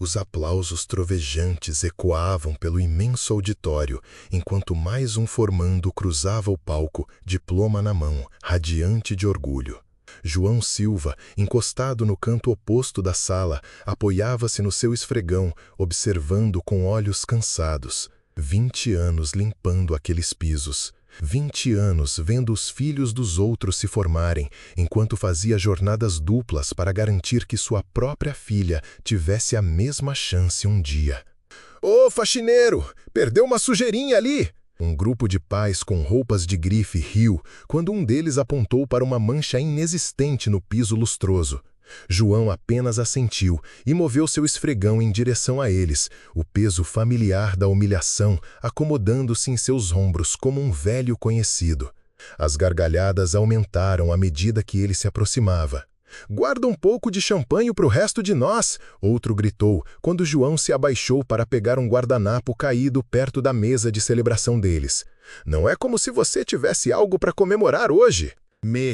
Os aplausos trovejantes ecoavam pelo imenso auditório, enquanto mais um formando cruzava o palco, diploma na mão, radiante de orgulho. João Silva, encostado no canto oposto da sala, apoiava-se no seu esfregão, observando com olhos cansados. 20 anos limpando aqueles pisos. 20 anos vendo os filhos dos outros se formarem, enquanto fazia jornadas duplas para garantir que sua própria filha tivesse a mesma chance um dia. "Ô, faxineiro, perdeu uma sujeirinha ali!" Um grupo de pais com roupas de grife riu quando um deles apontou para uma mancha inexistente no piso lustroso. João apenas assentiu e moveu seu esfregão em direção a eles, o peso familiar da humilhação acomodando-se em seus ombros como um velho conhecido. As gargalhadas aumentaram à medida que ele se aproximava. "Guarda um pouco de champanhe para o resto de nós!" outro gritou, quando João se abaixou para pegar um guardanapo caído perto da mesa de celebração deles. "Não é como se você tivesse algo para comemorar hoje!"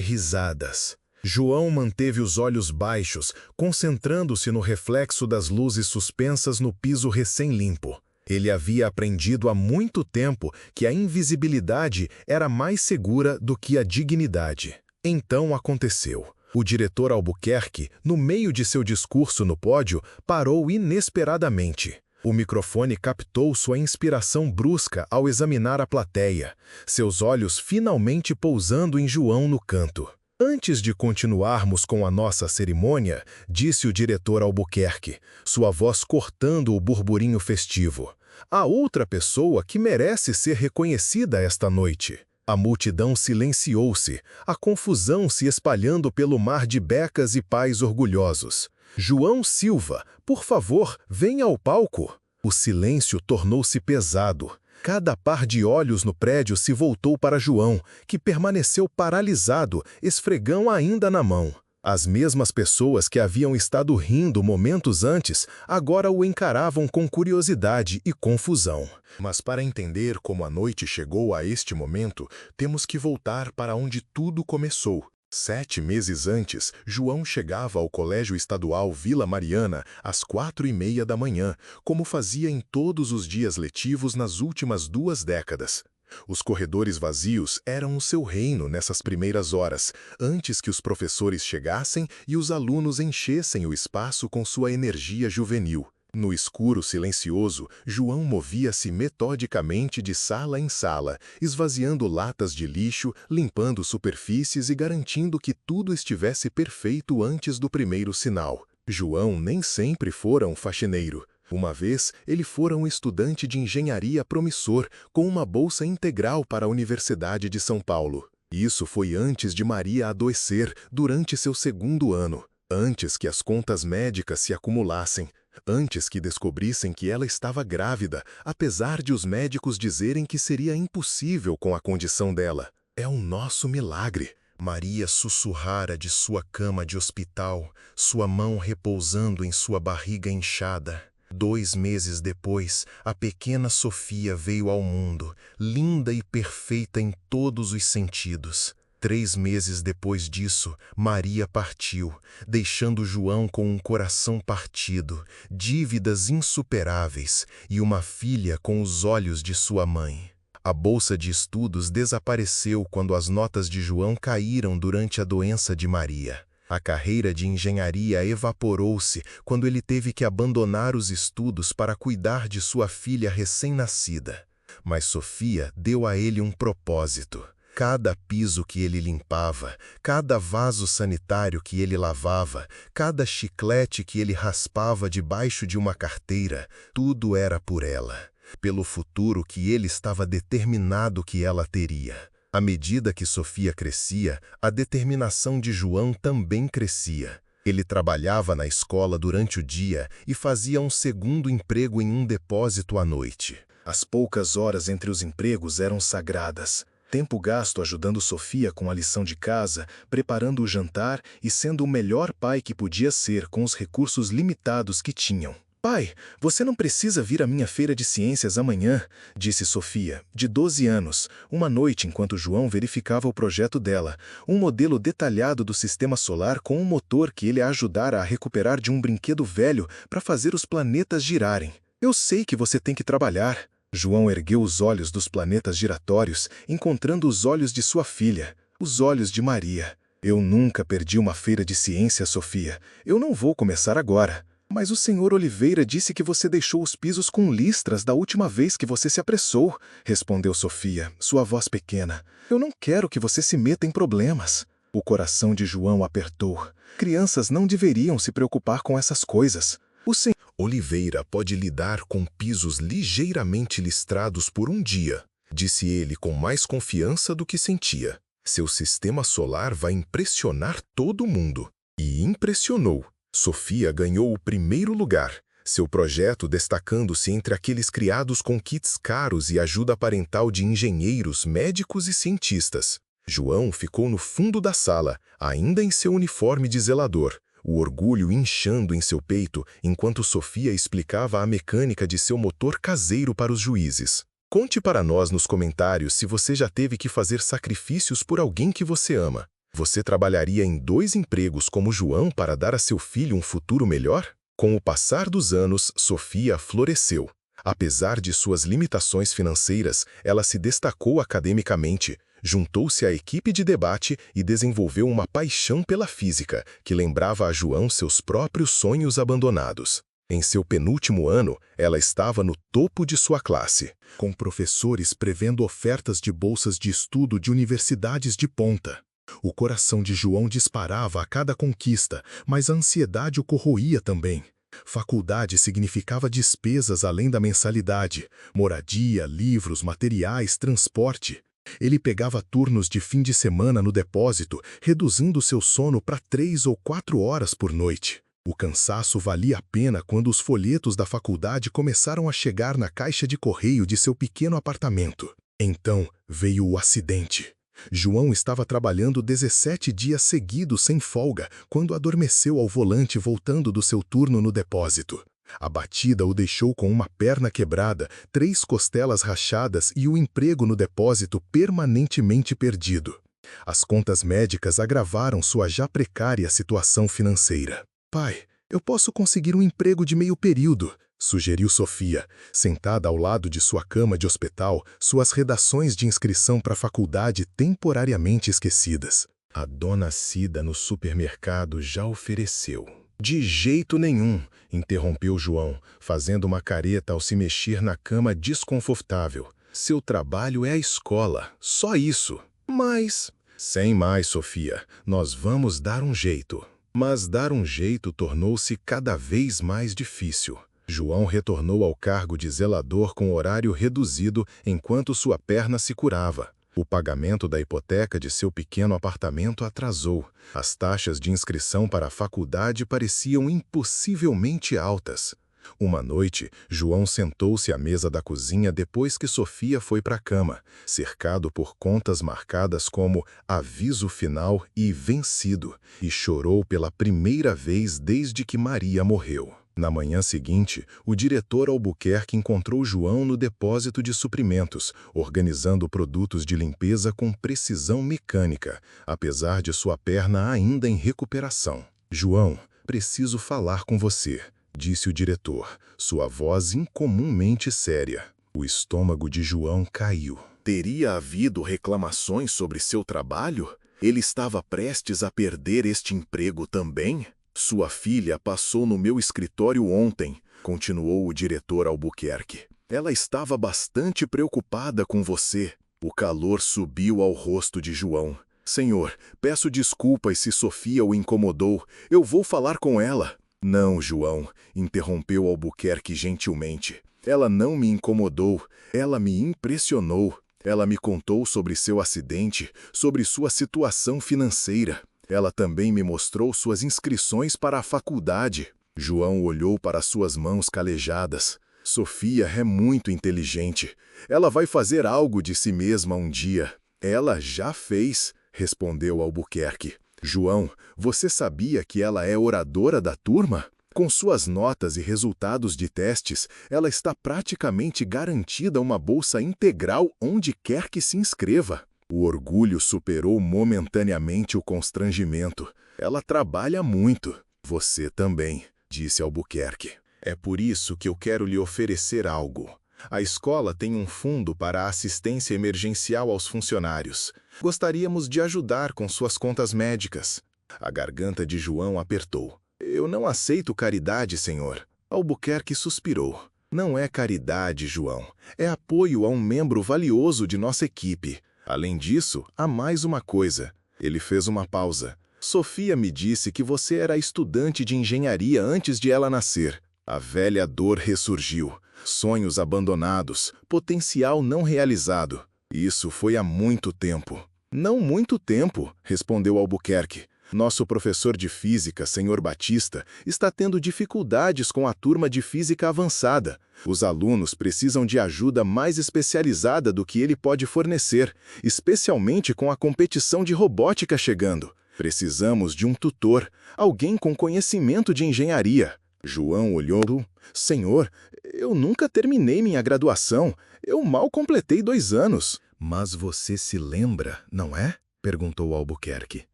Risadas. João manteve os olhos baixos, concentrando-se no reflexo das luzes suspensas no piso recém-limpo. Ele havia aprendido há muito tempo que a invisibilidade era mais segura do que a dignidade. Então aconteceu. O diretor Albuquerque, no meio de seu discurso no pódio, parou inesperadamente. O microfone captou sua inspiração brusca ao examinar a plateia, seus olhos finalmente pousando em João no canto. "Antes de continuarmos com a nossa cerimônia", disse o diretor Albuquerque, sua voz cortando o burburinho festivo, "há outra pessoa que merece ser reconhecida esta noite." A multidão silenciou-se, a confusão se espalhando pelo mar de becas e pais orgulhosos. "João Silva, por favor, venha ao palco." O silêncio tornou-se pesado. Cada par de olhos no prédio se voltou para João, que permaneceu paralisado, esfregão ainda na mão. As mesmas pessoas que haviam estado rindo momentos antes, agora o encaravam com curiosidade e confusão. Mas para entender como a noite chegou a este momento, temos que voltar para onde tudo começou. 7 meses antes, João chegava ao Colégio Estadual Vila Mariana às 4h30 da manhã, como fazia em todos os dias letivos nas últimas 2 décadas. Os corredores vazios eram o seu reino nessas primeiras horas, antes que os professores chegassem e os alunos enchessem o espaço com sua energia juvenil. No escuro silencioso, João movia-se metodicamente de sala em sala, esvaziando latas de lixo, limpando superfícies e garantindo que tudo estivesse perfeito antes do primeiro sinal. João nem sempre fora um faxineiro. Uma vez, ele fora um estudante de engenharia promissor, com uma bolsa integral para a Universidade de São Paulo. Isso foi antes de Maria adoecer, durante seu 2º ano, antes que as contas médicas se acumulassem, antes que descobrissem que ela estava grávida, apesar de os médicos dizerem que seria impossível com a condição dela. "É um nosso milagre." Maria sussurrara de sua cama de hospital, sua mão repousando em sua barriga inchada. 2 meses depois, a pequena Sofia veio ao mundo, linda e perfeita em todos os sentidos. 3 meses depois disso, Maria partiu, deixando João com um coração partido, dívidas insuperáveis e uma filha com os olhos de sua mãe. A bolsa de estudos desapareceu quando as notas de João caíram durante a doença de Maria. A carreira de engenharia evaporou-se quando ele teve que abandonar os estudos para cuidar de sua filha recém-nascida. Mas Sofia deu a ele um propósito. Cada piso que ele limpava, cada vaso sanitário que ele lavava, cada chiclete que ele raspava debaixo de uma carteira, tudo era por ela, pelo futuro que ele estava determinado que ela teria. À medida que Sofia crescia, a determinação de João também crescia. Ele trabalhava na escola durante o dia e fazia um 2º emprego em um depósito à noite. As poucas horas entre os empregos eram sagradas. Tempo gasto ajudando Sofia com a lição de casa, preparando o jantar e sendo o melhor pai que podia ser com os recursos limitados que tinham. Pai, você não precisa vir à minha feira de ciências amanhã, disse Sofia, de 12 anos, uma noite enquanto João verificava o projeto dela, um modelo detalhado do sistema solar com um motor que ele a ajudara a recuperar de um brinquedo velho para fazer os planetas girarem. Eu sei que você tem que trabalhar. João ergueu os olhos dos planetas giratórios, encontrando os olhos de sua filha, os olhos de Maria. Eu nunca perdi uma feira de ciências, Sofia. Eu não vou começar agora. Mas o senhor Oliveira disse que você deixou os pisos com listras da última vez que você se apressou, respondeu Sofia, sua voz pequena. Eu não quero que você se meta em problemas. O coração de João apertou. Crianças não deveriam se preocupar com essas coisas. O senhor Oliveira pode lidar com pisos ligeiramente listrados por um dia, disse ele com mais confiança do que sentia. Seu sistema solar vai impressionar todo mundo. E impressionou. Sofia ganhou o primeiro lugar, seu projeto destacando-se entre aqueles criados com kits caros e ajuda parental de engenheiros, médicos e cientistas. João ficou no fundo da sala, ainda em seu uniforme de zelador, o orgulho inchando em seu peito enquanto Sofia explicava a mecânica de seu motor caseiro para os juízes. Conte para nós nos comentários se você já teve que fazer sacrifícios por alguém que você ama. Você trabalharia em 2 empregos como João para dar a seu filho um futuro melhor? Com o passar dos anos, Sofia floresceu. Apesar de suas limitações financeiras, ela se destacou academicamente, juntou-se à equipe de debate e desenvolveu uma paixão pela física, que lembrava a João seus próprios sonhos abandonados. Em seu penúltimo ano, ela estava no topo de sua classe, com professores prevendo ofertas de bolsas de estudo de universidades de ponta. O coração de João disparava a cada conquista, mas a ansiedade o corroía também. Faculdade significava despesas além da mensalidade, moradia, livros, materiais, transporte. Ele pegava turnos de fim de semana no depósito, reduzindo seu sono para 3 ou 4 horas por noite. O cansaço valia a pena quando os folhetos da faculdade começaram a chegar na caixa de correio de seu pequeno apartamento. Então veio o acidente. João estava trabalhando 17 dias seguidos sem folga quando adormeceu ao volante voltando do seu turno no depósito. A batida o deixou com uma perna quebrada, 3 costelas rachadas e o emprego no depósito permanentemente perdido. As contas médicas agravaram sua já precária situação financeira. Pai, eu posso conseguir um emprego de meio período, sugeriu Sofia, sentada ao lado de sua cama de hospital, suas redações de inscrição para a faculdade temporariamente esquecidas. A dona Cida no supermercado já ofereceu. De jeito nenhum, interrompeu João, fazendo uma careta ao se mexer na cama desconfortável. Seu trabalho é a escola, só isso. Mas... Sem mais, Sofia, nós vamos dar um jeito. Mas dar um jeito tornou-se cada vez mais difícil. João retornou ao cargo de zelador com horário reduzido enquanto sua perna se curava. O pagamento da hipoteca de seu pequeno apartamento atrasou. As taxas de inscrição para a faculdade pareciam impossivelmente altas. Uma noite, João sentou-se à mesa da cozinha depois que Sofia foi para a cama, cercado por contas marcadas como aviso final e vencido, e chorou pela primeira vez desde que Maria morreu. Na manhã seguinte, o diretor Albuquerque encontrou João no depósito de suprimentos, organizando produtos de limpeza com precisão mecânica, apesar de sua perna ainda em recuperação. João, preciso falar com você, disse o diretor, sua voz incomumente séria. O estômago de João caiu. Teria havido reclamações sobre seu trabalho? Ele estava prestes a perder este emprego também? Sua filha passou no meu escritório ontem, continuou o diretor Albuquerque. Ela estava bastante preocupada com você. O calor subiu ao rosto de João. Senhor, peço desculpas se Sofia o incomodou. Eu vou falar com ela. Não, João, interrompeu Albuquerque gentilmente. Ela não me incomodou. Ela me impressionou. Ela me contou sobre seu acidente, sobre sua situação financeira. Ela também me mostrou suas inscrições para a faculdade. João olhou para suas mãos calejadas. Sofia é muito inteligente. Ela vai fazer algo de si mesma um dia. Ela já fez, respondeu Albuquerque. João, você sabia que ela é oradora da turma? Com suas notas e resultados de testes, ela está praticamente garantida uma bolsa integral onde quer que se inscreva. O orgulho superou momentaneamente o constrangimento. Ela trabalha muito. Você também, disse Albuquerque. É por isso que eu quero lhe oferecer algo. A escola tem um fundo para a assistência emergencial aos funcionários. Gostaríamos de ajudar com suas contas médicas. A garganta de João apertou. Eu não aceito caridade, senhor. Albuquerque suspirou. Não é caridade, João. É apoio a um membro valioso de nossa equipe. Além disso, há mais uma coisa. Ele fez uma pausa. Sofia me disse que você era estudante de engenharia antes de ela nascer. A velha dor ressurgiu. Sonhos abandonados, potencial não realizado. Isso foi há muito tempo. Não muito tempo, respondeu Albuquerque. Nosso professor de física, Sr. Batista, está tendo dificuldades com a turma de física avançada. Os alunos precisam de ajuda mais especializada do que ele pode fornecer, especialmente com a competição de robótica chegando. Precisamos de um tutor, alguém com conhecimento de engenharia. João olhou. Senhor, eu nunca terminei minha graduação. Eu mal completei 2 anos. Mas você se lembra, não é? Perguntou Albuquerque.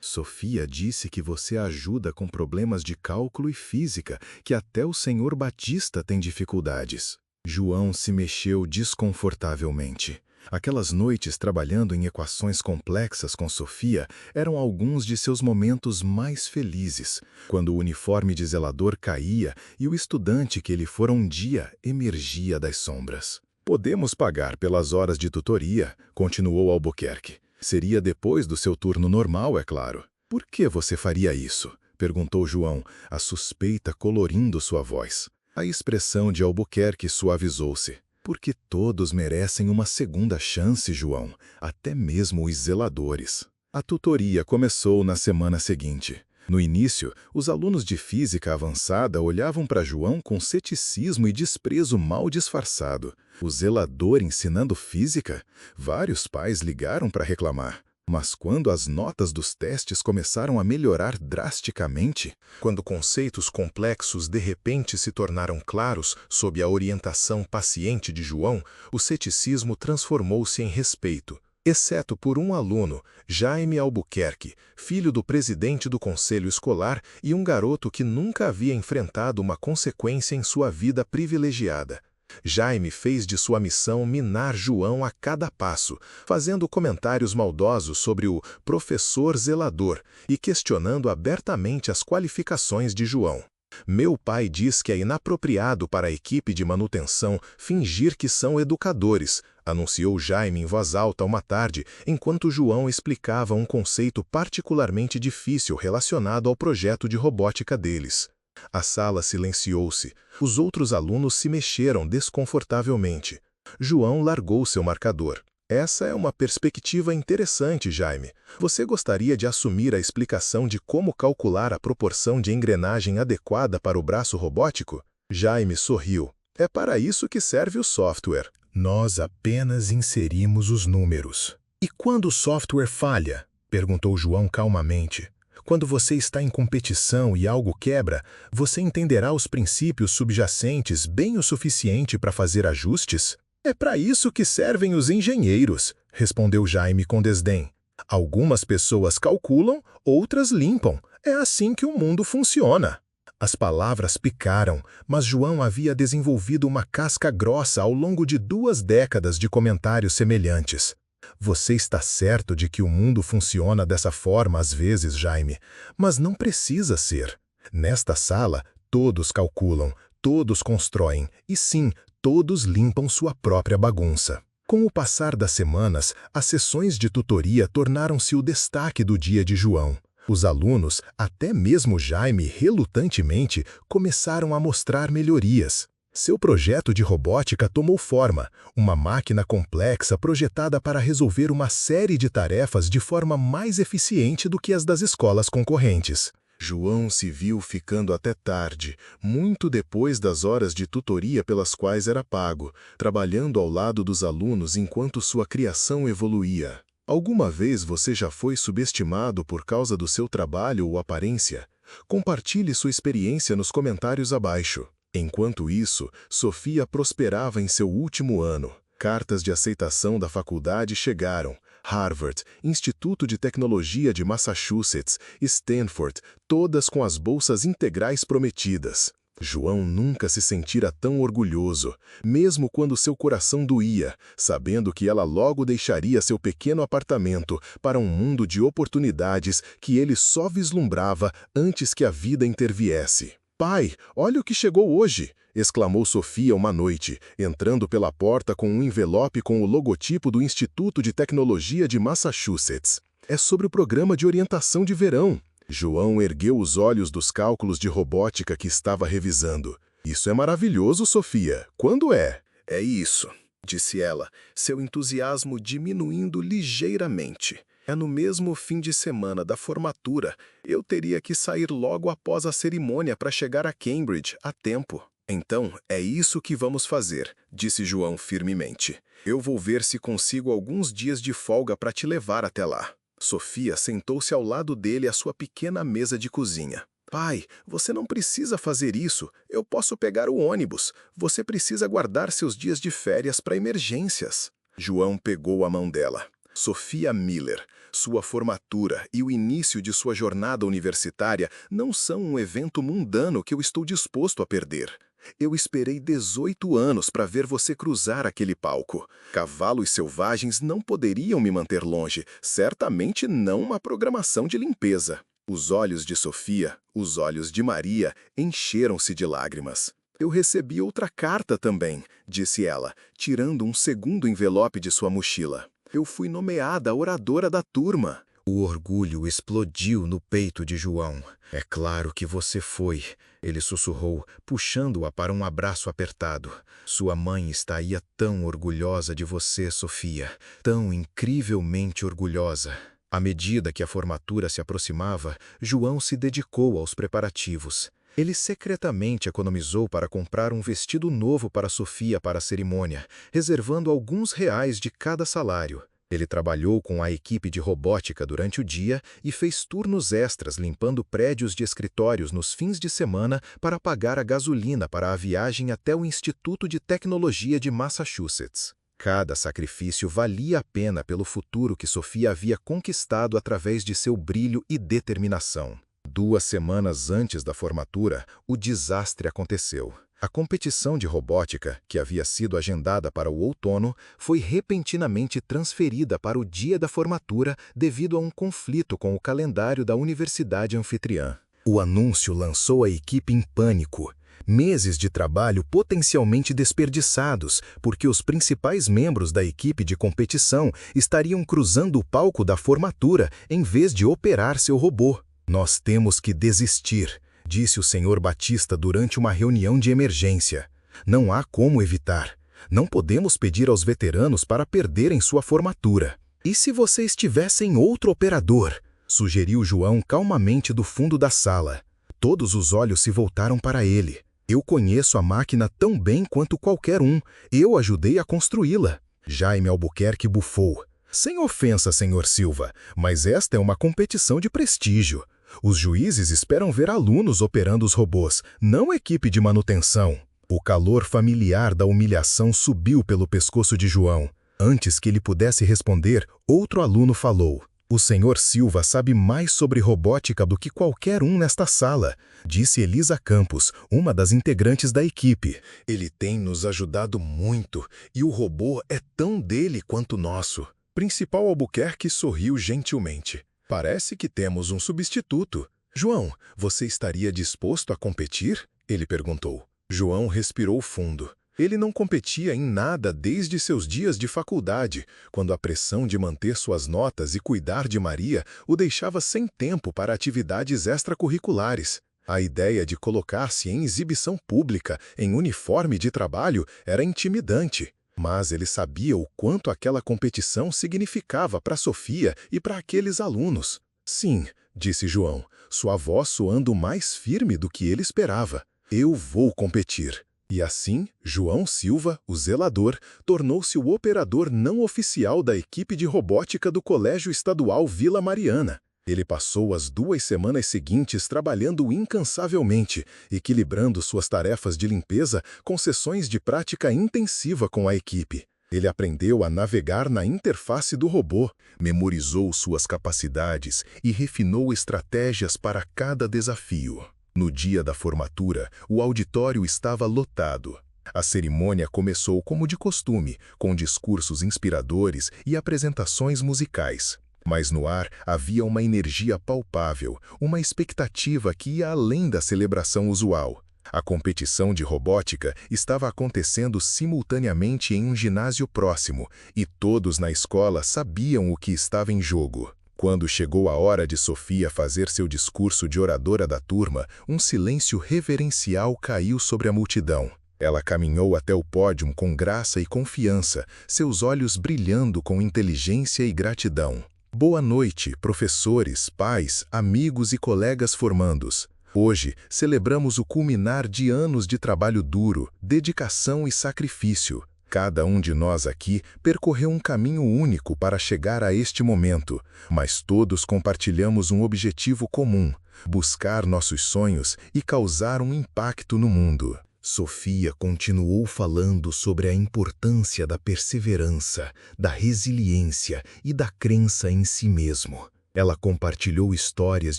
Sofia disse que você ajuda com problemas de cálculo e física, que até o Sr. Batista tem dificuldades. João se mexeu desconfortavelmente. Aquelas noites trabalhando em equações complexas com Sofia eram alguns de seus momentos mais felizes, quando o uniforme de zelador caía e o estudante que ele fora um dia emergia das sombras. Podemos pagar pelas horas de tutoria, continuou Albuquerque. Seria depois do seu turno normal, é claro. Por que você faria isso? Perguntou João, a suspeita colorindo sua voz. A expressão de Albuquerque suavizou-se. Porque todos merecem uma segunda chance, João, até mesmo os zeladores. A tutoria começou na semana seguinte. No início, os alunos de física avançada olhavam para João com ceticismo e desprezo mal disfarçado. O zelador ensinando física? Vários pais ligaram para reclamar. Mas quando as notas dos testes começaram a melhorar drasticamente, quando conceitos complexos de repente se tornaram claros sob a orientação paciente de João, o ceticismo transformou-se em respeito. Exceto por um aluno, Jaime Albuquerque, filho do presidente do conselho escolar e um garoto que nunca havia enfrentado uma consequência em sua vida privilegiada. Jaime fez de sua missão minar João a cada passo, fazendo comentários maldosos sobre o professor zelador e questionando abertamente as qualificações de João. Meu pai diz que é inapropriado para a equipe de manutenção fingir que são educadores, anunciou Jaime em voz alta uma tarde, enquanto João explicava um conceito particularmente difícil relacionado ao projeto de robótica deles. A sala silenciou-se. Os outros alunos se mexeram desconfortavelmente. João largou seu marcador. Essa é uma perspectiva interessante, Jaime. Você gostaria de assumir a explicação de como calcular a proporção de engrenagem adequada para o braço robótico? Jaime sorriu. É para isso que serve o software. Nós apenas inserimos os números. E quando o software falha? Perguntou João calmamente. Quando você está em competição e algo quebra, você entenderá os princípios subjacentes bem o suficiente para fazer ajustes? É para isso que servem os engenheiros, respondeu Jaime com desdém. Algumas pessoas calculam, outras limpam. É assim que o mundo funciona. As palavras picaram, mas João havia desenvolvido uma casca grossa ao longo de 2 décadas de comentários semelhantes. Você está certo de que o mundo funciona dessa forma às vezes, Jaime, mas não precisa ser. Nesta sala, todos calculam, todos constroem e sim, todos limpam sua própria bagunça. Com o passar das semanas, as sessões de tutoria tornaram-se o destaque do dia de João. Os alunos, até mesmo Jaime relutantemente, começaram a mostrar melhorias. Seu projeto de robótica tomou forma, uma máquina complexa projetada para resolver uma série de tarefas de forma mais eficiente do que as das escolas concorrentes. João se viu ficando até tarde, muito depois das horas de tutoria pelas quais era pago, trabalhando ao lado dos alunos enquanto sua criação evoluía. Alguma vez você já foi subestimado por causa do seu trabalho ou aparência? Compartilhe sua experiência nos comentários abaixo. Enquanto isso, Sofia prosperava em seu último ano. Cartas de aceitação da faculdade chegaram. Harvard, Instituto de Tecnologia de Massachusetts, Stanford, todas com as bolsas integrais prometidas. João nunca se sentira tão orgulhoso, mesmo quando seu coração doía, sabendo que ela logo deixaria seu pequeno apartamento para um mundo de oportunidades que ele só vislumbrava antes que a vida interviesse. "Pai, olha o que chegou hoje!" exclamou Sofia uma noite, entrando pela porta com um envelope com o logotipo do Instituto de Tecnologia de Massachusetts. "É sobre o programa de orientação de verão." João ergueu os olhos dos cálculos de robótica que estava revisando. "Isso é maravilhoso, Sofia. Quando é?" "É isso", disse ela, seu entusiasmo diminuindo ligeiramente. "É no mesmo fim de semana da formatura. Eu teria que sair logo após a cerimônia para chegar a Cambridge a tempo." "Então, é isso que vamos fazer", disse João firmemente. "Eu vou ver se consigo alguns dias de folga para te levar até lá." Sofia sentou-se ao lado dele à sua pequena mesa de cozinha. "Pai, você não precisa fazer isso. Eu posso pegar o ônibus. Você precisa guardar seus dias de férias para emergências." João pegou a mão dela. "Sofia Miller, sua formatura e o início de sua jornada universitária não são um evento mundano que eu estou disposto a perder. Eu esperei 18 anos para ver você cruzar aquele palco. Cavalos selvagens não poderiam me manter longe, certamente não uma programação de limpeza." Os olhos de Sofia, os olhos de Maria, encheram-se de lágrimas. "Eu recebi outra carta também", disse ela, tirando um segundo envelope de sua mochila. "Eu fui nomeada oradora da turma." O orgulho explodiu no peito de João. "É claro que você foi", ele sussurrou, puxando-a para um abraço apertado. "Sua mãe estaria tão orgulhosa de você, Sofia, tão incrivelmente orgulhosa." À medida que a formatura se aproximava, João se dedicou aos preparativos. Ele secretamente economizou para comprar um vestido novo para Sofia para a cerimônia, reservando alguns reais de cada salário. Ele trabalhou com a equipe de robótica durante o dia e fez turnos extras limpando prédios de escritórios nos fins de semana para pagar a gasolina para a viagem até o Instituto de Tecnologia de Massachusetts. Cada sacrifício valia a pena pelo futuro que Sofia havia conquistado através de seu brilho e determinação. 2 semanas antes da formatura, o desastre aconteceu. A competição de robótica, que havia sido agendada para o outono, foi repentinamente transferida para o dia da formatura devido a um conflito com o calendário da universidade anfitriã. O anúncio lançou a equipe em pânico. Meses de trabalho potencialmente desperdiçados, porque os principais membros da equipe de competição estariam cruzando o palco da formatura em vez de operar seu robô. "Nós temos que desistir", disse o Sr. Batista durante uma reunião de emergência. "Não há como evitar. Não podemos pedir aos veteranos para perderem sua formatura." "E se vocês tivessem outro operador?", sugeriu João calmamente do fundo da sala. Todos os olhos se voltaram para ele. "Eu conheço a máquina tão bem quanto qualquer um. Eu ajudei a construí-la." Jaime Albuquerque bufou. "Sem ofensa, Sr. Silva, mas esta é uma competição de prestígio. Os juízes esperam ver alunos operando os robôs, não equipe de manutenção." O calor familiar da humilhação subiu pelo pescoço de João. Antes que ele pudesse responder, outro aluno falou. "O Sr. Silva sabe mais sobre robótica do que qualquer um nesta sala", disse Elisa Campos, uma das integrantes da equipe. "Ele tem nos ajudado muito, e o robô é tão dele quanto nosso." Principal Albuquerque sorriu gentilmente. "Parece que temos um substituto." "João, você estaria disposto a competir?", ele perguntou. João respirou fundo. Ele não competia em nada desde seus dias de faculdade, quando a pressão de manter suas notas e cuidar de Maria o deixava sem tempo para atividades extracurriculares. A ideia de colocar-se em exibição pública, em uniforme de trabalho, era intimidante. Mas ele sabia o quanto aquela competição significava para Sofia e para aqueles alunos. "Sim", disse João, sua voz soando mais firme do que ele esperava. "Eu vou competir." E assim, João Silva, o zelador, tornou-se o operador não oficial da equipe de robótica do Colégio Estadual Vila Mariana. Ele passou as 2 semanas seguintes trabalhando incansavelmente, equilibrando suas tarefas de limpeza com sessões de prática intensiva com a equipe. Ele aprendeu a navegar na interface do robô, memorizou suas capacidades e refinou estratégias para cada desafio. No dia da formatura, o auditório estava lotado. A cerimônia começou como de costume, com discursos inspiradores e apresentações musicais. Mas no ar havia uma energia palpável, uma expectativa que ia além da celebração usual. A competição de robótica estava acontecendo simultaneamente em um ginásio próximo, e todos na escola sabiam o que estava em jogo. Quando chegou a hora de Sofia fazer seu discurso de oradora da turma, um silêncio reverencial caiu sobre a multidão. Ela caminhou até o pódio com graça e confiança, seus olhos brilhando com inteligência e gratidão. Boa noite, professores, pais, amigos e colegas formandos. Hoje, celebramos o culminar de anos de trabalho duro, dedicação e sacrifício. Cada um de nós aqui percorreu um caminho único para chegar a este momento, mas todos compartilhamos um objetivo comum: buscar nossos sonhos e causar um impacto no mundo. Sofia continuou falando sobre a importância da perseverança, da resiliência e da crença em si mesmo. Ela compartilhou histórias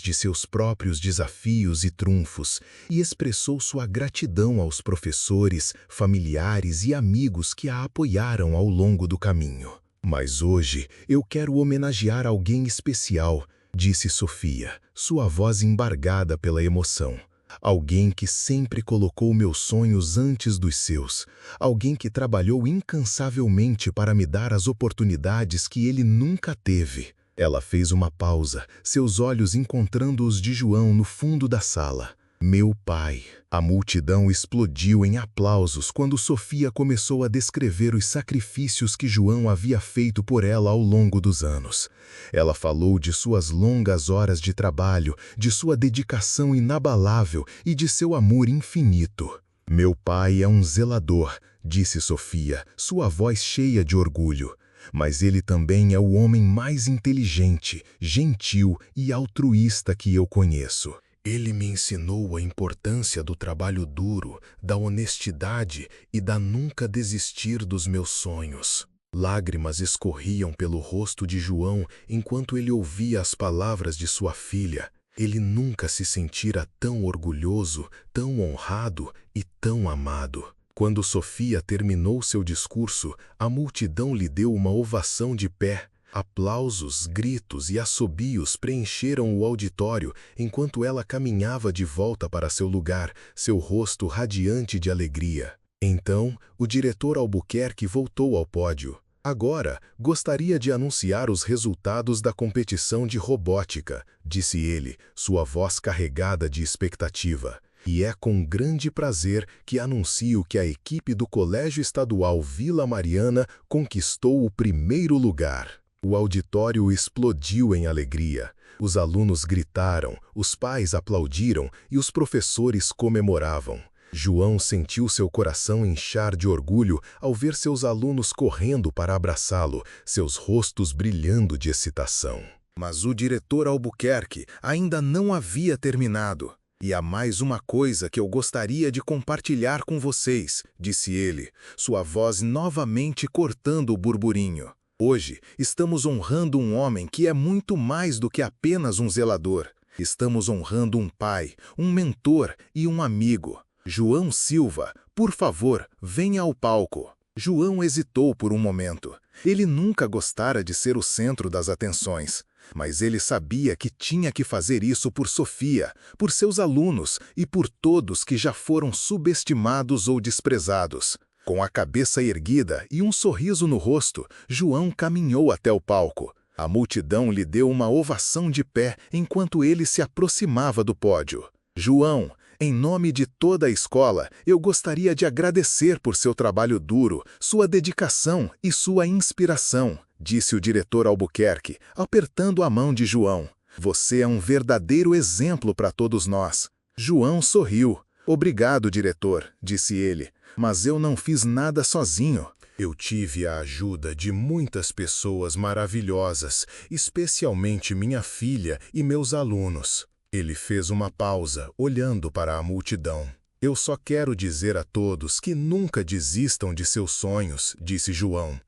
de seus próprios desafios e trunfos e expressou sua gratidão aos professores, familiares e amigos que a apoiaram ao longo do caminho. Mas hoje eu quero homenagear alguém especial, disse Sofia, sua voz embargada pela emoção. Alguém que sempre colocou meus sonhos antes dos seus. Alguém que trabalhou incansavelmente para me dar as oportunidades que ele nunca teve. Ela fez uma pausa, seus olhos encontrando os de João no fundo da sala. Meu pai. A multidão explodiu em aplausos quando Sofia começou a descrever os sacrifícios que João havia feito por ela ao longo dos anos. Ela falou de suas longas horas de trabalho, de sua dedicação inabalável e de seu amor infinito. Meu pai é um zelador, disse Sofia, sua voz cheia de orgulho. Mas ele também é o homem mais inteligente, gentil e altruísta que eu conheço. Ele me ensinou a importância do trabalho duro, da honestidade e da nunca desistir dos meus sonhos. Lágrimas escorriam pelo rosto de João enquanto ele ouvia as palavras de sua filha. Ele nunca se sentira tão orgulhoso, tão honrado e tão amado. Quando Sofia terminou seu discurso, a multidão lhe deu uma ovação de pé. Aplausos, gritos e assobios preencheram o auditório enquanto ela caminhava de volta para seu lugar, seu rosto radiante de alegria. Então, o diretor Albuquerque voltou ao pódio. Agora, gostaria de anunciar os resultados da competição de robótica, disse ele, sua voz carregada de expectativa. E é com grande prazer que anuncio que a equipe do Colégio Estadual Vila Mariana conquistou o primeiro lugar. O auditório explodiu em alegria. Os alunos gritaram, os pais aplaudiram e os professores comemoravam. João sentiu seu coração inchar de orgulho ao ver seus alunos correndo para abraçá-lo, seus rostos brilhando de excitação. Mas o diretor Albuquerque ainda não havia terminado. E há mais uma coisa que eu gostaria de compartilhar com vocês, disse ele, sua voz novamente cortando o burburinho. Hoje, estamos honrando um homem que é muito mais do que apenas um zelador. Estamos honrando um pai, um mentor e um amigo. João Silva, por favor, venha ao palco. João hesitou por um momento. Ele nunca gostara de ser o centro das atenções. Mas ele sabia que tinha que fazer isso por Sofia, por seus alunos e por todos que já foram subestimados ou desprezados. Com a cabeça erguida e um sorriso no rosto, João caminhou até o palco. A multidão lhe deu uma ovação de pé enquanto ele se aproximava do pódio. João, em nome de toda a escola, eu gostaria de agradecer por seu trabalho duro, sua dedicação e sua inspiração, disse o diretor Albuquerque, apertando a mão de João. Você é um verdadeiro exemplo para todos nós. João sorriu. Obrigado, diretor, disse ele. Mas eu não fiz nada sozinho. Eu tive a ajuda de muitas pessoas maravilhosas, especialmente minha filha e meus alunos. Ele fez uma pausa, olhando para a multidão. Eu só quero dizer a todos que nunca desistam de seus sonhos, disse João.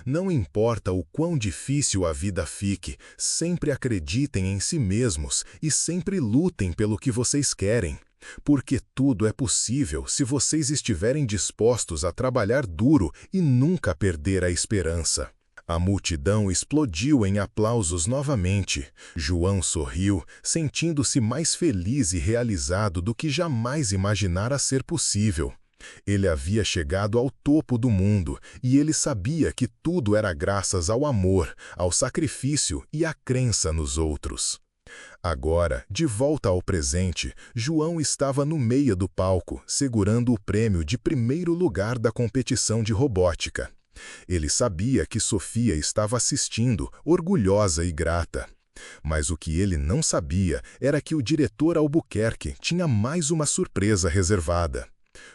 Não importa o quão difícil a vida fique, sempre acreditem em si mesmos e sempre lutem pelo que vocês querem. Porque tudo é possível se vocês estiverem dispostos a trabalhar duro e nunca perder a esperança. A multidão explodiu em aplausos novamente. João sorriu, sentindo-se mais feliz e realizado do que jamais imaginara ser possível. Ele havia chegado ao topo do mundo e ele sabia que tudo era graças ao amor, ao sacrifício e à crença nos outros. Agora, de volta ao presente, João estava no meio do palco, segurando o prêmio de primeiro lugar da competição de robótica. Ele sabia que Sofia estava assistindo, orgulhosa e grata. Mas o que ele não sabia era que o diretor Albuquerque tinha mais uma surpresa reservada.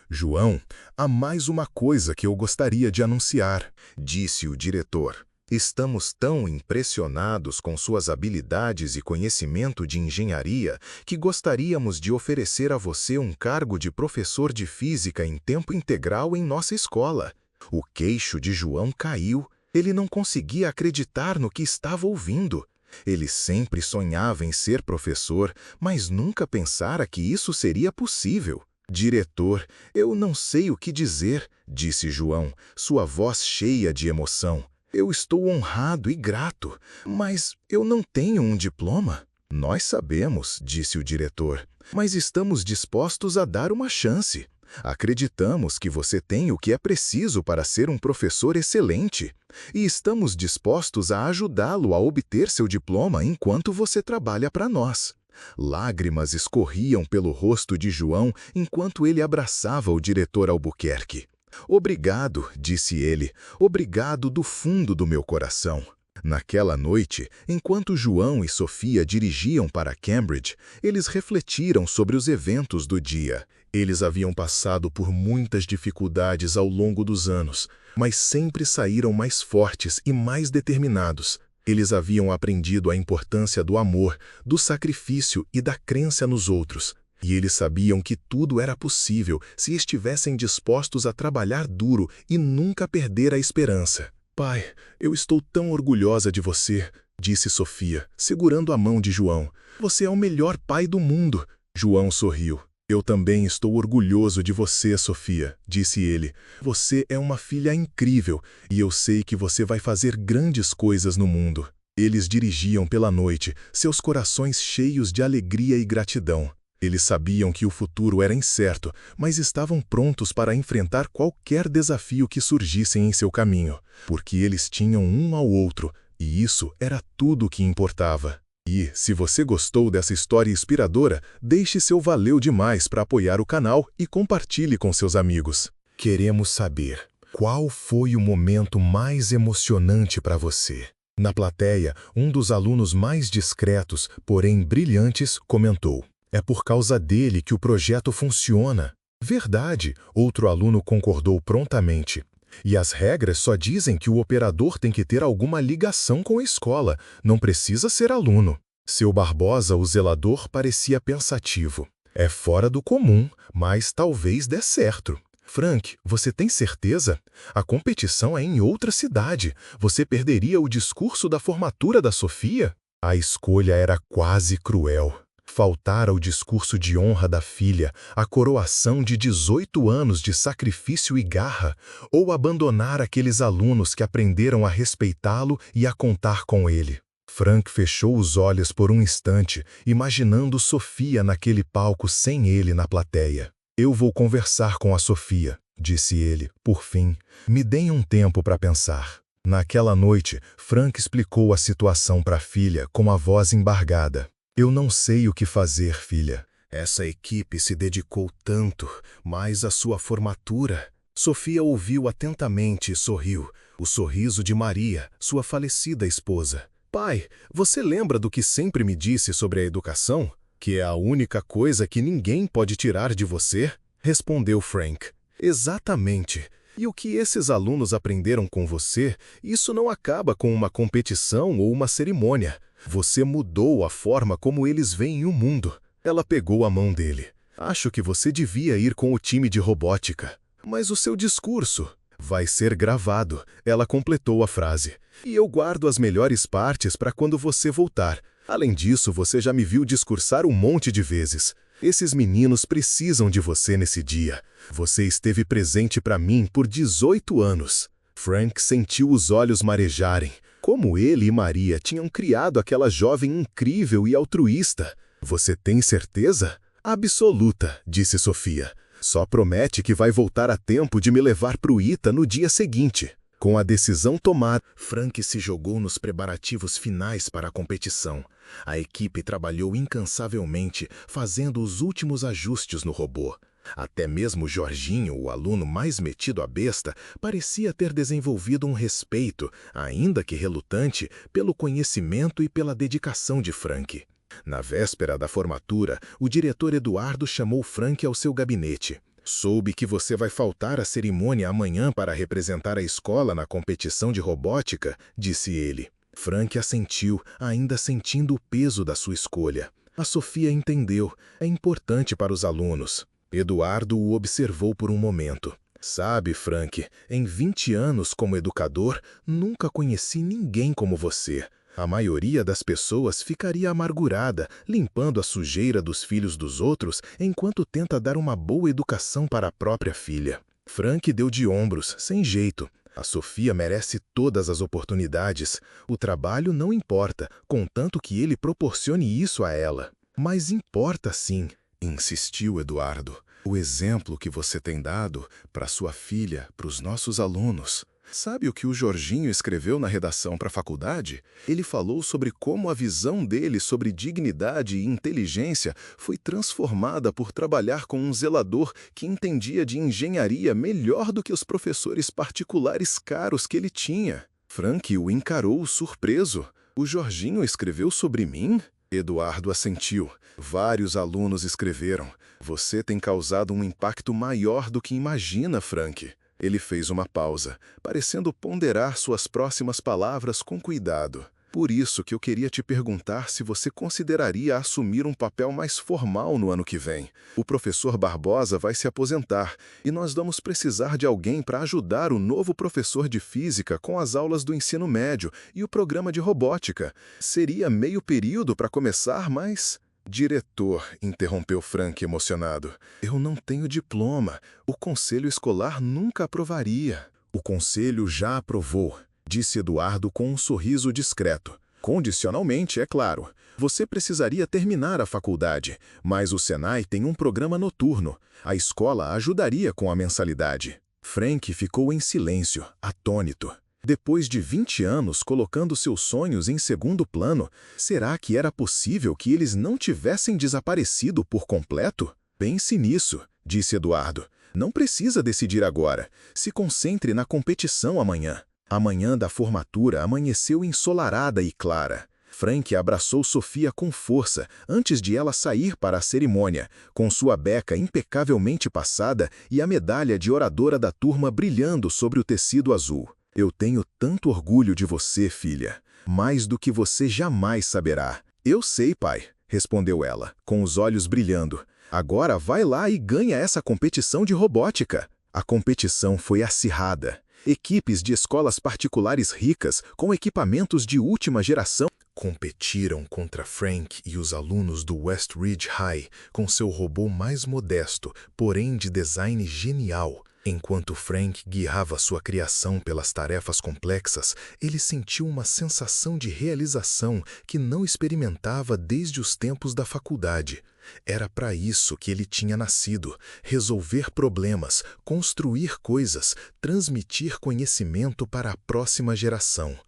João, há mais uma coisa que eu gostaria de anunciar, disse o diretor. Estamos tão impressionados com suas habilidades e conhecimento de engenharia que gostaríamos de oferecer a você um cargo de professor de física em tempo integral em nossa escola. O queixo de João caiu. Ele não conseguia acreditar no que estava ouvindo. Ele sempre sonhava em ser professor, mas nunca pensara que isso seria possível. Diretor, eu não sei o que dizer, disse João, sua voz cheia de emoção. Eu estou honrado e grato, mas eu não tenho um diploma. Nós sabemos, disse o diretor, mas estamos dispostos a dar uma chance. Acreditamos que você tem o que é preciso para ser um professor excelente e estamos dispostos a ajudá-lo a obter seu diploma enquanto você trabalha para nós. Lágrimas escorriam pelo rosto de João enquanto ele abraçava o diretor Albuquerque. Obrigado, disse ele, obrigado do fundo do meu coração. Naquela noite, enquanto João e Sofia dirigiam para Cambridge, eles refletiram sobre os eventos do dia. Eles haviam passado por muitas dificuldades ao longo dos anos, mas sempre saíram mais fortes e mais determinados. Eles haviam aprendido a importância do amor, do sacrifício e da crença nos outros. E eles sabiam que tudo era possível se estivessem dispostos a trabalhar duro e nunca perder a esperança. Pai, eu estou tão orgulhosa de você, disse Sofia, segurando a mão de João. Você é o melhor pai do mundo. João sorriu. Eu também estou orgulhoso de você, Sofia, disse ele. Você é uma filha incrível e eu sei que você vai fazer grandes coisas no mundo. Eles dirigiam pela noite, seus corações cheios de alegria e gratidão. Eles sabiam que o futuro era incerto, mas estavam prontos para enfrentar qualquer desafio que surgisse em seu caminho, porque eles tinham um ao outro, e isso era tudo o que importava. E, se você gostou dessa história inspiradora, deixe seu valeu demais para apoiar o canal e compartilhe com seus amigos. Queremos saber, qual foi o momento mais emocionante para você? Na plateia, um dos alunos mais discretos, porém brilhantes, comentou. É por causa dele que o projeto funciona. Verdade, outro aluno concordou prontamente. E as regras só dizem que o operador tem que ter alguma ligação com a escola, não precisa ser aluno. Seu Barbosa, o zelador, parecia pensativo. É fora do comum, mas talvez dê certo. Frank, você tem certeza? A competição é em outra cidade. Você perderia o discurso da formatura da Sofia? A escolha era quase cruel. Faltara o discurso de honra da filha, a coroação de 18 anos de sacrifício e garra, ou abandonar aqueles alunos que aprenderam a respeitá-lo e a contar com ele. Frank fechou os olhos por um instante, imaginando Sofia naquele palco sem ele na plateia. Eu vou conversar com a Sofia, disse ele, por fim. Me deem um tempo para pensar. Naquela noite, Frank explicou a situação para a filha com a voz embargada. Eu não sei o que fazer, filha. Essa equipe se dedicou tanto, mas a sua formatura... Sofia ouviu atentamente e sorriu. O sorriso de Maria, sua falecida esposa. Pai, você lembra do que sempre me disse sobre a educação? Que é a única coisa que ninguém pode tirar de você? Respondeu Frank. Exatamente. E o que esses alunos aprenderam com você, isso não acaba com uma competição ou uma cerimônia. Você mudou a forma como eles veem o mundo. Ela pegou a mão dele. Acho que você devia ir com o time de robótica. Mas o seu discurso vai ser gravado. Ela completou a frase. E eu guardo as melhores partes para quando você voltar. Além disso, você já me viu discursar um monte de vezes. Esses meninos precisam de você nesse dia. Você esteve presente para mim por 18 anos. Frank sentiu os olhos marejarem. Como ele e Maria tinham criado aquela jovem incrível e altruísta. Você tem certeza? Absoluta, disse Sofia. Só promete que vai voltar a tempo de me levar pro ITA no dia seguinte. Com a decisão tomada, Frank se jogou nos preparativos finais para a competição. A equipe trabalhou incansavelmente, fazendo os últimos ajustes no robô. Até mesmo Jorginho, o aluno mais metido à besta, parecia ter desenvolvido um respeito, ainda que relutante, pelo conhecimento e pela dedicação de Frank. Na véspera da formatura, o diretor Eduardo chamou Frank ao seu gabinete. Soube que você vai faltar à cerimônia amanhã para representar a escola na competição de robótica, disse ele. Frank assentiu, ainda sentindo o peso da sua escolha. A Sofia entendeu, é importante para os alunos. Eduardo o observou por um momento. Sabe, Frank, em 20 anos como educador, nunca conheci ninguém como você. A maioria das pessoas ficaria amargurada, limpando a sujeira dos filhos dos outros, enquanto tenta dar uma boa educação para a própria filha. Frank deu de ombros, sem jeito. A Sofia merece todas as oportunidades. O trabalho não importa, contanto que ele proporcione isso a ela. Mas importa sim, insistiu Eduardo. O exemplo que você tem dado para sua filha, para os nossos alunos. Sabe o que o Jorginho escreveu na redação para a faculdade? Ele falou sobre como a visão dele sobre dignidade e inteligência foi transformada por trabalhar com um zelador que entendia de engenharia melhor do que os professores particulares caros que ele tinha. Frank o encarou surpreso. O Jorginho escreveu sobre mim? Eduardo assentiu. Vários alunos escreveram. Você tem causado um impacto maior do que imagina, Frank. Ele fez uma pausa, parecendo ponderar suas próximas palavras com cuidado. Por isso que eu queria te perguntar se você consideraria assumir um papel mais formal no ano que vem. O professor Barbosa vai se aposentar e nós vamos precisar de alguém para ajudar o novo professor de física com as aulas do ensino médio e o programa de robótica. Seria meio período para começar, mas... Diretor, interrompeu Frank emocionado. Eu não tenho diploma. O conselho escolar nunca aprovaria. O conselho já aprovou, disse Eduardo com um sorriso discreto. Condicionalmente, é claro. Você precisaria terminar a faculdade, mas o Senai tem um programa noturno. A escola ajudaria com a mensalidade. Frank ficou em silêncio, atônito. Depois de 20 anos colocando seus sonhos em segundo plano, será que era possível que eles não tivessem desaparecido por completo? Pense nisso, disse Eduardo. Não precisa decidir agora. Se concentre na competição amanhã. A manhã da formatura amanheceu ensolarada e clara. Frank abraçou Sofia com força antes de ela sair para a cerimônia, com sua beca impecavelmente passada e a medalha de oradora da turma brilhando sobre o tecido azul. Eu tenho tanto orgulho de você, filha. Mais do que você jamais saberá. Eu sei, pai, respondeu ela, com os olhos brilhando. Agora vai lá e ganha essa competição de robótica. A competição foi acirrada. Equipes de escolas particulares ricas, com equipamentos de última geração, competiram contra Frank e os alunos do West Ridge High com seu robô mais modesto, porém de design genial. Enquanto Frank guiava sua criação pelas tarefas complexas, ele sentiu uma sensação de realização que não experimentava desde os tempos da faculdade. Era para isso que ele tinha nascido: resolver problemas, construir coisas, transmitir conhecimento para a próxima geração.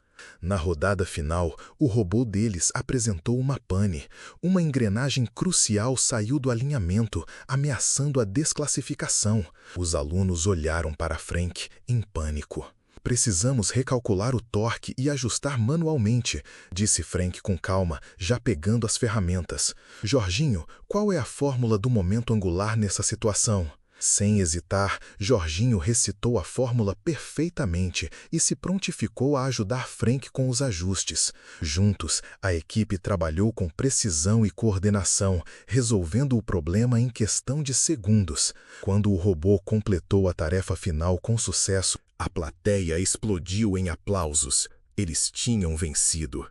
Na rodada final, o robô deles apresentou uma pane. Uma engrenagem crucial saiu do alinhamento, ameaçando a desclassificação. Os alunos olharam para Frank em pânico. Precisamos recalcular o torque e ajustar manualmente, disse Frank com calma, já pegando as ferramentas. Jorginho, qual é a fórmula do momento angular nessa situação? Sem hesitar, Jorginho recitou a fórmula perfeitamente e se prontificou a ajudar Frank com os ajustes. Juntos, a equipe trabalhou com precisão e coordenação, resolvendo o problema em questão de segundos. Quando o robô completou a tarefa final com sucesso, a plateia explodiu em aplausos. Eles tinham vencido.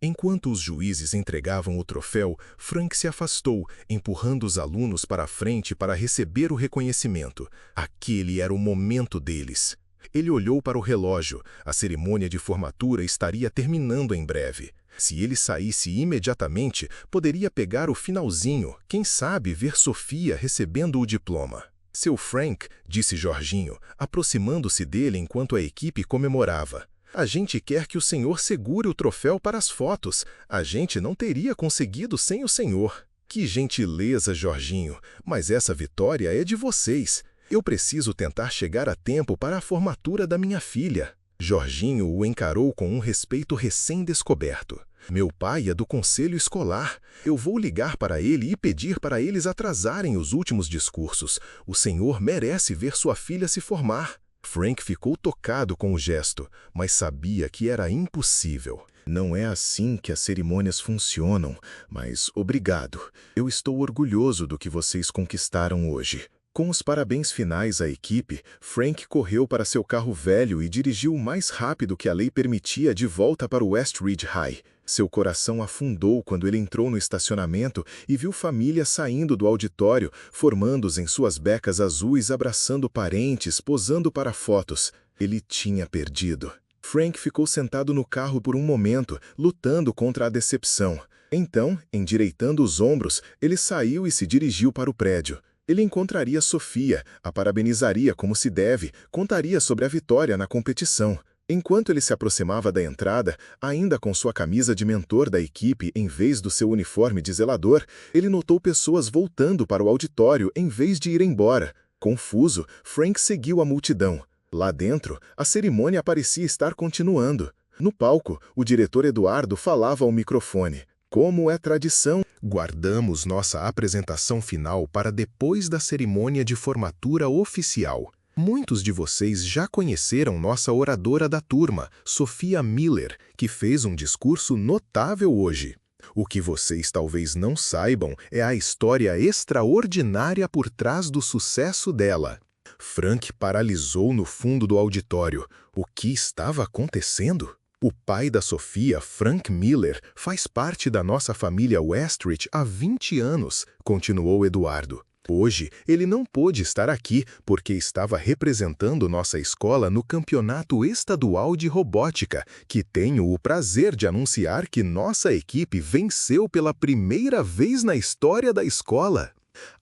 Enquanto os juízes entregavam o troféu, Frank se afastou, empurrando os alunos para a frente para receber o reconhecimento. Aquele era o momento deles. Ele olhou para o relógio. A cerimônia de formatura estaria terminando em breve. Se ele saísse imediatamente, poderia pegar o finalzinho, quem sabe ver Sofia recebendo o diploma. Seu Frank, disse Jorginho, aproximando-se dele enquanto a equipe comemorava. A gente quer que o senhor segure o troféu para as fotos. A gente não teria conseguido sem o senhor. Que gentileza, Jorginho, mas essa vitória é de vocês. Eu preciso tentar chegar a tempo para a formatura da minha filha. Jorginho o encarou com um respeito recém-descoberto. Meu pai é do conselho escolar. Eu vou ligar para ele e pedir para eles atrasarem os últimos discursos. O senhor merece ver sua filha se formar. Frank ficou tocado com o gesto, mas sabia que era impossível. Não é assim que as cerimônias funcionam, mas obrigado. Eu estou orgulhoso do que vocês conquistaram hoje. Com os parabéns finais à equipe, Frank correu para seu carro velho e dirigiu o mais rápido que a lei permitia de volta para o West Ridge High. Seu coração afundou quando ele entrou no estacionamento e viu família saindo do auditório, formando-os em suas becas azuis, abraçando parentes, posando para fotos. Ele tinha perdido. Frank ficou sentado no carro por um momento, lutando contra a decepção. Então, endireitando os ombros, ele saiu e se dirigiu para o prédio. Ele encontraria Sofia, a parabenizaria como se deve, contaria sobre a vitória na competição. Enquanto ele se aproximava da entrada, ainda com sua camisa de mentor da equipe em vez do seu uniforme de zelador, ele notou pessoas voltando para o auditório em vez de ir embora. Confuso, Frank seguiu a multidão. Lá dentro, a cerimônia parecia estar continuando. No palco, o diretor Eduardo falava ao microfone. Como é tradição, guardamos nossa apresentação final para depois da cerimônia de formatura oficial. Muitos de vocês já conheceram nossa oradora da turma, Sofia Miller, que fez um discurso notável hoje. O que vocês talvez não saibam é a história extraordinária por trás do sucesso dela. Frank paralisou no fundo do auditório. O que estava acontecendo? O pai da Sofia, Frank Miller, faz parte da nossa família Westridge há 20 anos, continuou Eduardo. Hoje, ele não pôde estar aqui porque estava representando nossa escola no Campeonato Estadual de Robótica, que tenho o prazer de anunciar que nossa equipe venceu pela primeira vez na história da escola.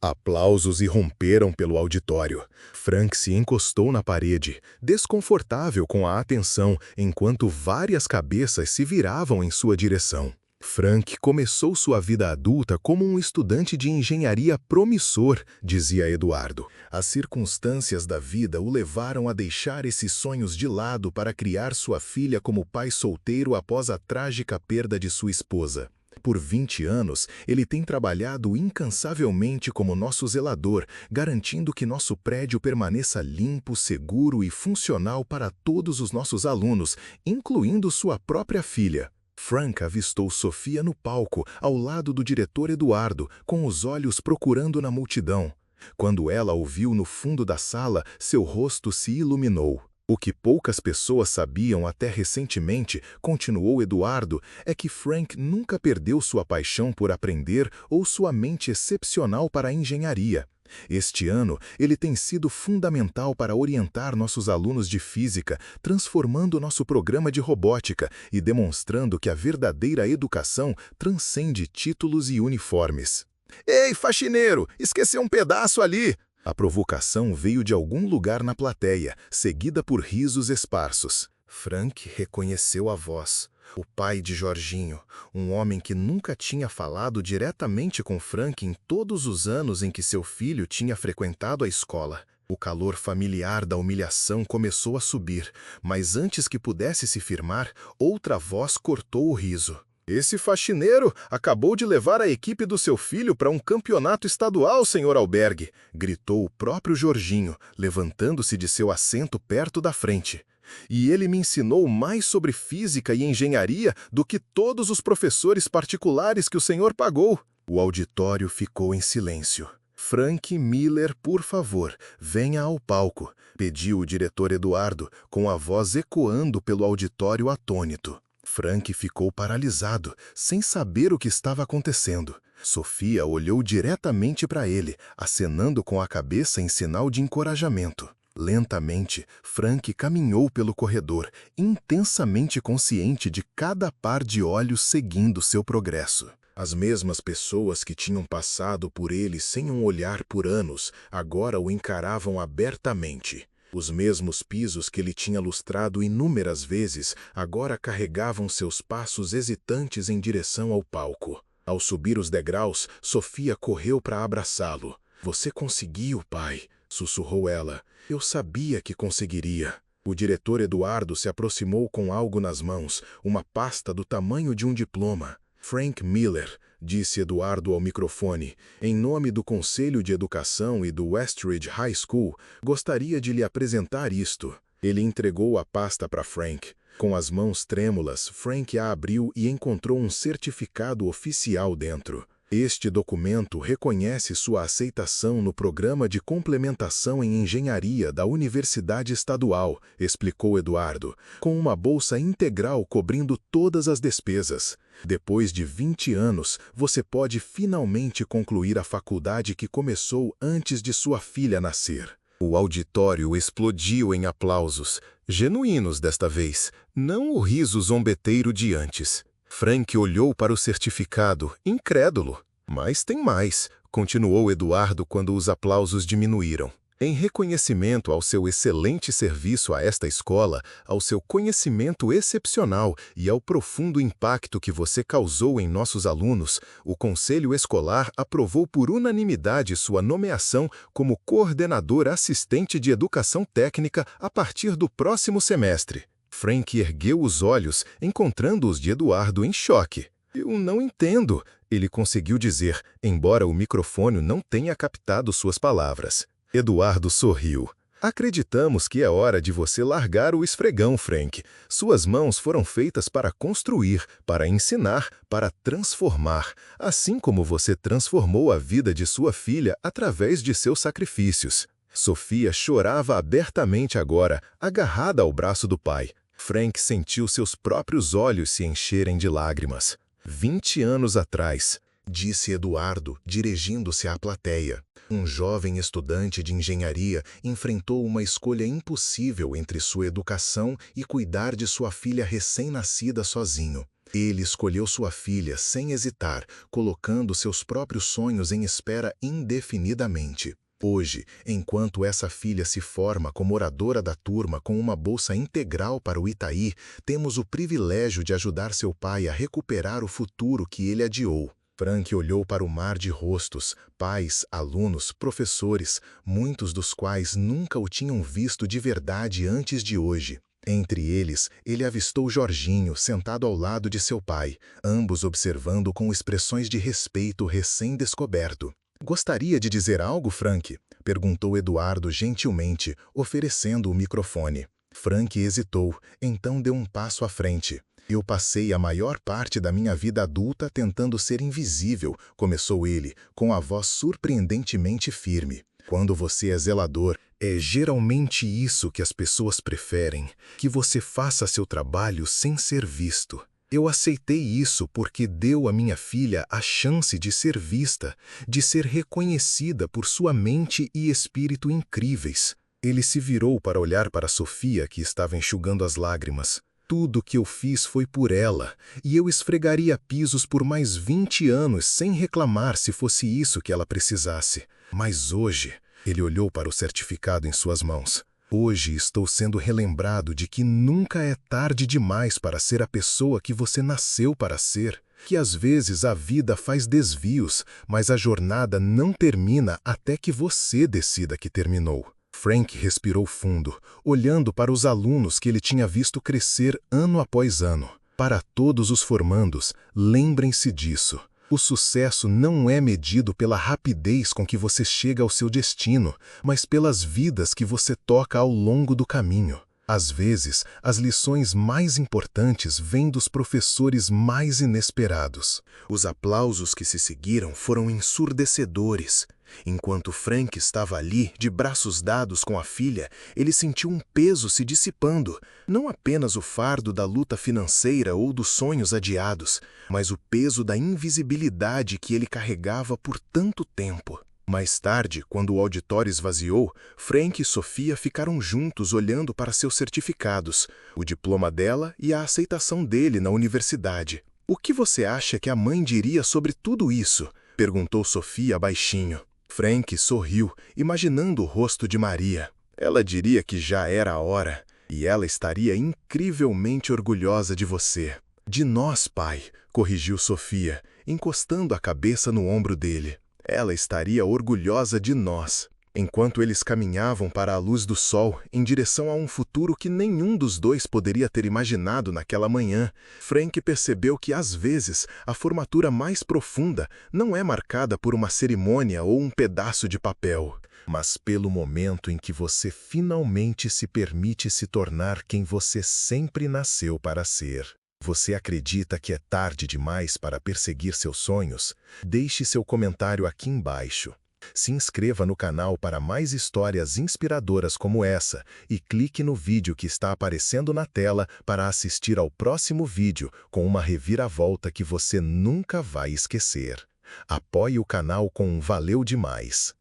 Aplausos irromperam pelo auditório. Frank se encostou na parede, desconfortável com a atenção, enquanto várias cabeças se viravam em sua direção. Frank começou sua vida adulta como um estudante de engenharia promissor, dizia Eduardo. As circunstâncias da vida o levaram a deixar esses sonhos de lado para criar sua filha como pai solteiro após a trágica perda de sua esposa. Por 20 anos, ele tem trabalhado incansavelmente como nosso zelador, garantindo que nosso prédio permaneça limpo, seguro e funcional para todos os nossos alunos, incluindo sua própria filha. Frank avistou Sofia no palco, ao lado do diretor Eduardo, com os olhos procurando na multidão. Quando ela o viu no fundo da sala, seu rosto se iluminou. O que poucas pessoas sabiam até recentemente, continuou Eduardo, é que Frank nunca perdeu sua paixão por aprender ou sua mente excepcional para a engenharia. Este ano, ele tem sido fundamental para orientar nossos alunos de física, transformando nosso programa de robótica e demonstrando que a verdadeira educação transcende títulos e uniformes. Ei, faxineiro, esqueceu um pedaço ali! A provocação veio de algum lugar na plateia, seguida por risos esparsos. Frank reconheceu a voz. O pai de Jorginho, um homem que nunca tinha falado diretamente com Frank em todos os anos em que seu filho tinha frequentado a escola. O calor familiar da humilhação começou a subir, mas antes que pudesse se firmar, outra voz cortou o riso. Esse faxineiro acabou de levar a equipe do seu filho para um campeonato estadual, senhor Albergue, gritou o próprio Jorginho, levantando-se de seu assento perto da frente. E ele me ensinou mais sobre física e engenharia do que todos os professores particulares que o senhor pagou. O auditório ficou em silêncio. Frank Miller, por favor, venha ao palco, pediu o diretor Eduardo, com a voz ecoando pelo auditório atônito. Frank ficou paralisado, sem saber o que estava acontecendo. Sofia olhou diretamente para ele, acenando com a cabeça em sinal de encorajamento. Lentamente, Frank caminhou pelo corredor, intensamente consciente de cada par de olhos seguindo seu progresso. As mesmas pessoas que tinham passado por ele sem um olhar por anos, agora o encaravam abertamente. Os mesmos pisos que ele tinha lustrado inúmeras vezes, agora carregavam seus passos hesitantes em direção ao palco. Ao subir os degraus, Sofia correu para abraçá-lo. "Você conseguiu, pai", sussurrou ela. "Eu sabia que conseguiria." O diretor Eduardo se aproximou com algo nas mãos, uma pasta do tamanho de um diploma. "Frank Miller", disse Eduardo ao microfone, "em nome do Conselho de Educação e do Westridge High School, gostaria de lhe apresentar isto." Ele entregou a pasta para Frank. Com as mãos trêmulas, Frank a abriu e encontrou um certificado oficial dentro. Este documento reconhece sua aceitação no Programa de Complementação em Engenharia da Universidade Estadual, explicou Eduardo, com uma bolsa integral cobrindo todas as despesas. Depois de 20 anos, você pode finalmente concluir a faculdade que começou antes de sua filha nascer. O auditório explodiu em aplausos, genuínos desta vez, não o riso zombeteiro de antes. Frank olhou para o certificado, incrédulo. "Mas tem mais", continuou Eduardo quando os aplausos diminuíram. "Em reconhecimento ao seu excelente serviço a esta escola, ao seu conhecimento excepcional e ao profundo impacto que você causou em nossos alunos, o Conselho Escolar aprovou por unanimidade sua nomeação como coordenador assistente de educação técnica a partir do próximo semestre." Frank ergueu os olhos, encontrando-os de Eduardo em choque. "Eu não entendo", ele conseguiu dizer, embora o microfone não tenha captado suas palavras. Eduardo sorriu. "Acreditamos que é hora de você largar o esfregão, Frank. Suas mãos foram feitas para construir, para ensinar, para transformar, assim como você transformou a vida de sua filha através de seus sacrifícios." Sofia chorava abertamente agora, agarrada ao braço do pai. Frank sentiu seus próprios olhos se encherem de lágrimas. 20 anos atrás, disse Eduardo, dirigindo-se à plateia, um jovem estudante de engenharia enfrentou uma escolha impossível entre sua educação e cuidar de sua filha recém-nascida sozinho. Ele escolheu sua filha sem hesitar, colocando seus próprios sonhos em espera indefinidamente. Hoje, enquanto essa filha se forma como oradora da turma com uma bolsa integral para o Itaí, temos o privilégio de ajudar seu pai a recuperar o futuro que ele adiou. Frank olhou para o mar de rostos, pais, alunos, professores, muitos dos quais nunca o tinham visto de verdade antes de hoje. Entre eles, ele avistou Jorginho sentado ao lado de seu pai, ambos observando com expressões de respeito recém-descoberto. "Gostaria de dizer algo, Frank?" perguntou Eduardo gentilmente, oferecendo o microfone. Frank hesitou, então deu um passo à frente. "Eu passei a maior parte da minha vida adulta tentando ser invisível", começou ele, com a voz surpreendentemente firme. "Quando você é zelador, é geralmente isso que as pessoas preferem, que você faça seu trabalho sem ser visto. Eu aceitei isso porque deu à minha filha a chance de ser vista, de ser reconhecida por sua mente e espírito incríveis." Ele se virou para olhar para Sofia, que estava enxugando as lágrimas. "Tudo que eu fiz foi por ela, e eu esfregaria pisos por mais 20 anos sem reclamar se fosse isso que ela precisasse. Mas hoje," ele olhou para o certificado em suas mãos, "hoje estou sendo relembrado de que nunca é tarde demais para ser a pessoa que você nasceu para ser, que às vezes a vida faz desvios, mas a jornada não termina até que você decida que terminou." Frank respirou fundo, olhando para os alunos que ele tinha visto crescer ano após ano. Para todos os formandos, lembrem-se disso. O sucesso não é medido pela rapidez com que você chega ao seu destino, mas pelas vidas que você toca ao longo do caminho. Às vezes, as lições mais importantes vêm dos professores mais inesperados. Os aplausos que se seguiram foram ensurdecedores. Enquanto Frank estava ali, de braços dados com a filha, ele sentiu um peso se dissipando. Não apenas o fardo da luta financeira ou dos sonhos adiados, mas o peso da invisibilidade que ele carregava por tanto tempo. Mais tarde, quando o auditório esvaziou, Frank e Sofia ficaram juntos olhando para seus certificados, o diploma dela e a aceitação dele na universidade. "O que você acha que a mãe diria sobre tudo isso?" perguntou Sofia baixinho. Frank sorriu, imaginando o rosto de Maria. "Ela diria que já era a hora, e ela estaria incrivelmente orgulhosa de você." "De nós, pai", corrigiu Sofia, encostando a cabeça no ombro dele. "Ela estaria orgulhosa de nós." Enquanto eles caminhavam para a luz do sol, em direção a um futuro que nenhum dos dois poderia ter imaginado naquela manhã, Frank percebeu que, às vezes, a formatura mais profunda não é marcada por uma cerimônia ou um pedaço de papel, mas pelo momento em que você finalmente se permite se tornar quem você sempre nasceu para ser. Você acredita que é tarde demais para perseguir seus sonhos? Deixe seu comentário aqui embaixo. Se inscreva no canal para mais histórias inspiradoras como essa e clique no vídeo que está aparecendo na tela para assistir ao próximo vídeo com uma reviravolta que você nunca vai esquecer. Apoie o canal com um valeu demais.